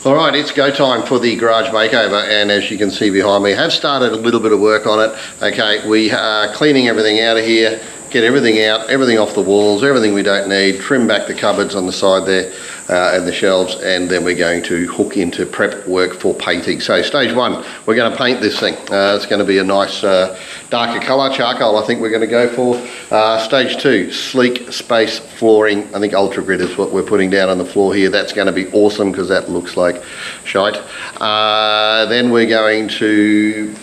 All right, it's go time for the garage makeover, and as you can see behind me, I have started a little bit of work on it. Okay, we are cleaning everything out of here, get everything out, everything off the walls, everything we don't need, trim back the cupboards on the side there and the shelves, and then we're going to hook into prep work for painting. So stage one, we're going to paint this thing. It's going to be a nice darker colour, charcoal I think we're going to go for. Stage two, Sleek Space Flooring. I think Ultragrid is what we're putting down on the floor here. That's going to be awesome because that looks like shite. Then we're going to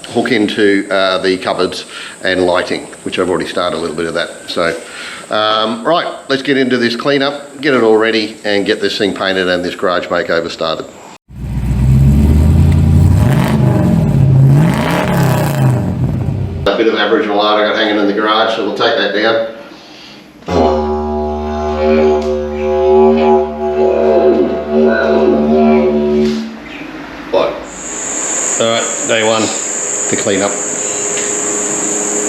hook into the cupboards and lighting, which I've already started a little bit of that. So, right, let's get into this cleanup, get it all ready, and get this thing painted and this garage makeover started. A bit of Aboriginal art I got hanging in the garage, so we'll take that down. Alright, day one. To clean up.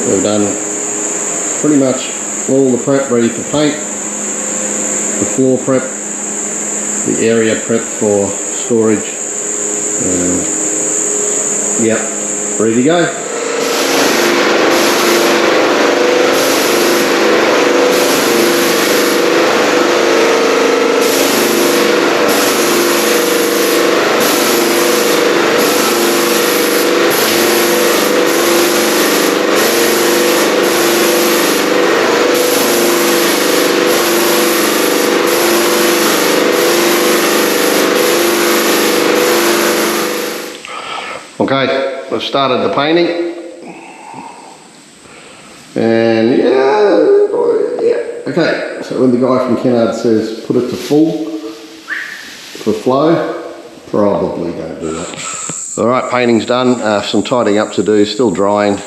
We've done pretty much all the prep ready for paint, the floor prep, the area prep for storage. Yep, ready to go. Okay, I've started the painting, and yeah, okay, so when the guy from Kennard says put it to full for flow, probably don't do that. Alright, painting's done, some tidying up to do, still drying.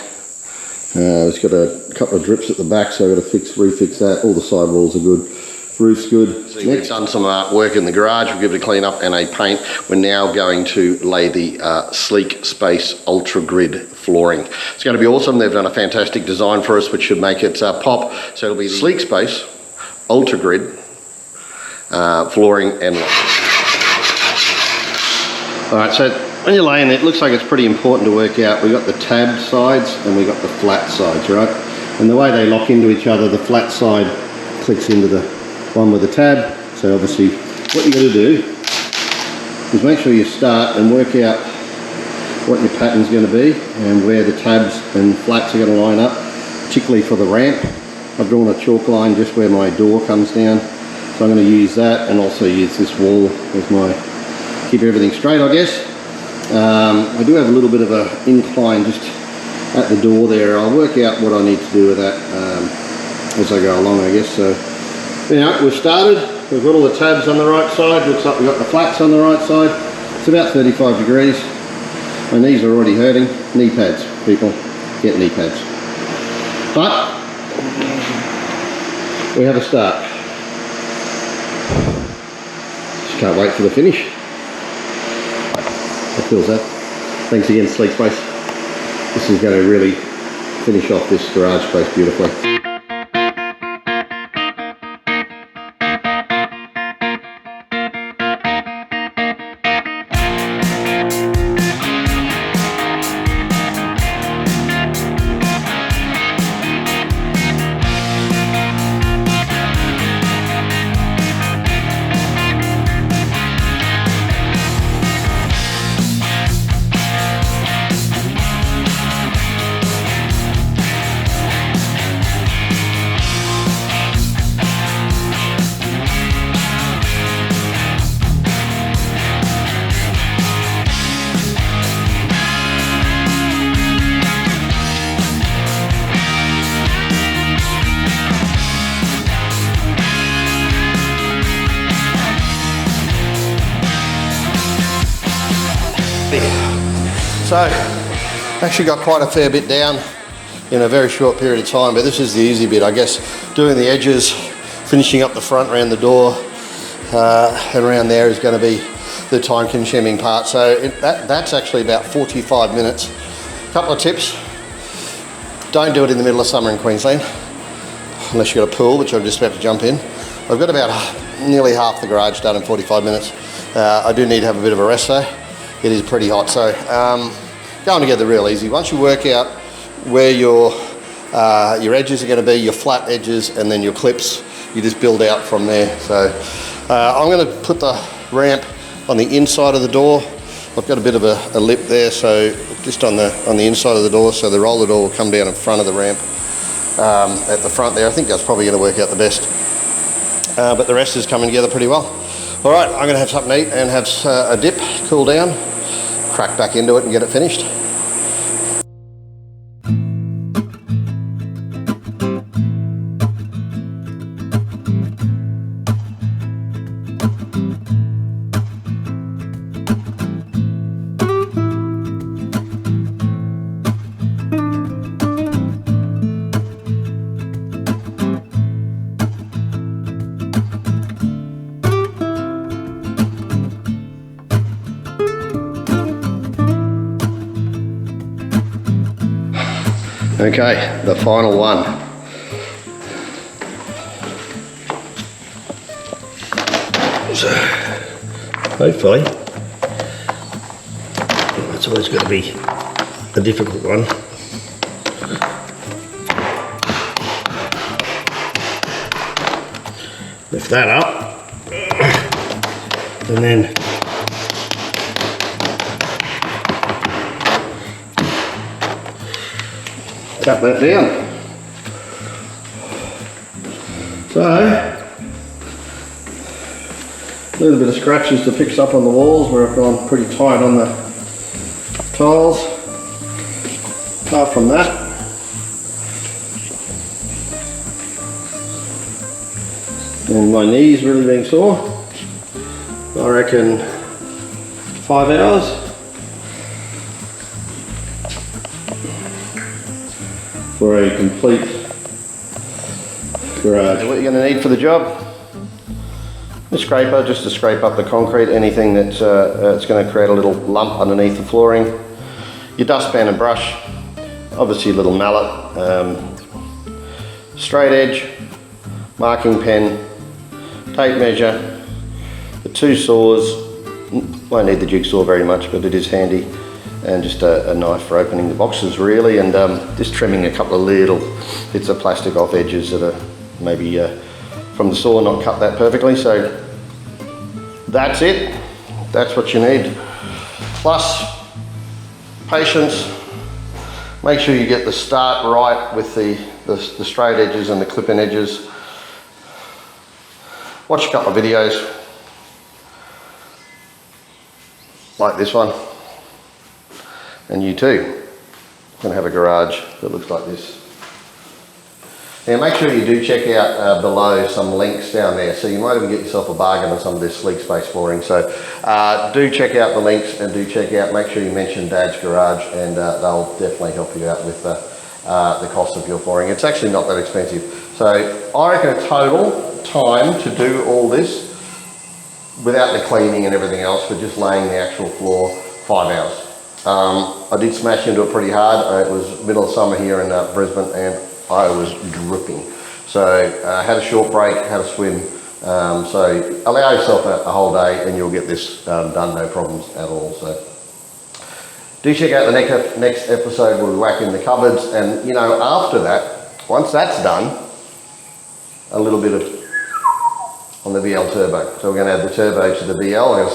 It's got a couple of drips at the back, so I've got to refix that. All the side walls are good. Roof's good. So we've done some work in the garage. We'll give it a clean up and a paint. We're now going to lay the Sleek Space Ultragrid Flooring. It's going to be awesome. They've done a fantastic design for us, which should make it pop. So it'll be Sleek Space Ultragrid Flooring and lighting. All right, so when you're laying it, it looks like it's pretty important to work out. We've got the tab sides and we've got the flat sides, right? And the way they lock into each other, the flat side clicks into the one with the tab. So obviously what you got to do is make sure you start and work out what your pattern's going to be and where the tabs and flats are going to line up, particularly for the ramp. I've drawn a chalk line just where my door comes down, so I'm going to use that and also use this wall as my keep everything straight, I guess. I do have a little bit of an incline just at the door there. I'll work out what I need to do with that as I go along, I guess. So you know, we've started, we've got all the tabs on the right side, looks like we've got the flats on the right side. It's about 35 degrees. My knees are already hurting. Knee pads, people, get knee pads. But we have a start. Just can't wait for the finish. How cool is that? Thanks again, Sleek Space. This is going to really finish off this garage space beautifully. So, actually got quite a fair bit down in a very short period of time, but this is the easy bit, I guess. Doing the edges, finishing up the front around the door, and around there is going to be the time-consuming part. So that's actually about 45 minutes. A couple of tips: don't do it in the middle of summer in Queensland, unless you've got a pool, which I'm just about to jump in. I've got about nearly half the garage done in 45 minutes. I do need to have a bit of a rest though. It is pretty hot, so going together real easy. Once you work out where your edges are going to be, your flat edges, and then your clips, you just build out from there. So I'm going to put the ramp on the inside of the door. I've got a bit of a lip there, so just on the inside of the door, so the roller door will come down in front of the ramp at the front there. I think that's probably going to work out the best. But the rest is coming together pretty well. All right, I'm going to have something to eat and have a dip, cool down, crack back into it and get it finished. Okay, the final one. So, hopefully, it's always going to be a difficult one. Lift that up, and then tap that down. So, a little bit of scratches to fix up on the walls where I've gone pretty tight on the tiles. Apart from that, and my knees really being sore, I reckon 5 hours. For a complete garage. What you're going to need for the job: a scraper, just to scrape up the concrete, anything that's it's going to create a little lump underneath the flooring. Your dustpan and brush, obviously a little mallet, straight edge, marking pen, tape measure, the 2 saws. Won't need the jigsaw very much, but it is handy. And just a knife for opening the boxes really, and just trimming a couple of little bits of plastic off edges that are maybe from the saw not cut that perfectly. So that's it, that's what you need. Plus patience, make sure you get the start right with the straight edges and the clip-in edges. Watch a couple of videos like this one. And you too can have a garage that looks like this. Now make sure you do check out below some links down there, so you might even get yourself a bargain on some of this Sleek Space flooring. So do check out the links, and do check out, make sure you mention Dad's Garage, and they'll definitely help you out with the cost of your flooring. It's actually not that expensive. So I reckon a total time to do all this without the cleaning and everything else, for just laying the actual floor, 5 hours. I did smash into it pretty hard. It was middle of summer here in Brisbane, and I was dripping. So I had a short break, had a swim. So allow yourself a whole day and you'll get this done, no problems at all. So do check out the next episode where we whack in the cupboards, and you know, after that, once that's done, a little bit of on the VL turbo. So we're going to add the turbo to the VL. I'm going to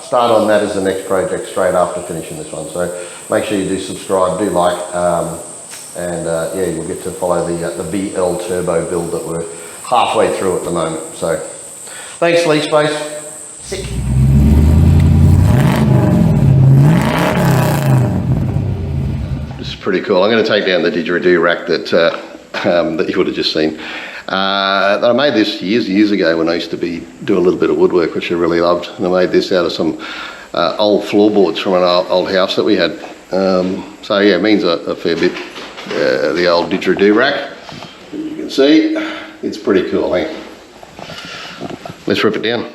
start on that as the next project straight after finishing this one. So make sure you do subscribe, do like, and yeah, you'll get to follow the VL turbo build that we're halfway through at the moment. So thanks, Sleek Space. Sick. This is pretty cool. I'm going to take down the didgeridoo rack that you would have just seen. I made this years ago when I used to do a little bit of woodwork, which I really loved, and I made this out of some old floorboards from an old house that we had. So yeah, it means a fair bit. The old didgeridoo rack, as you can see, it's pretty cool, eh? Let's rip it down.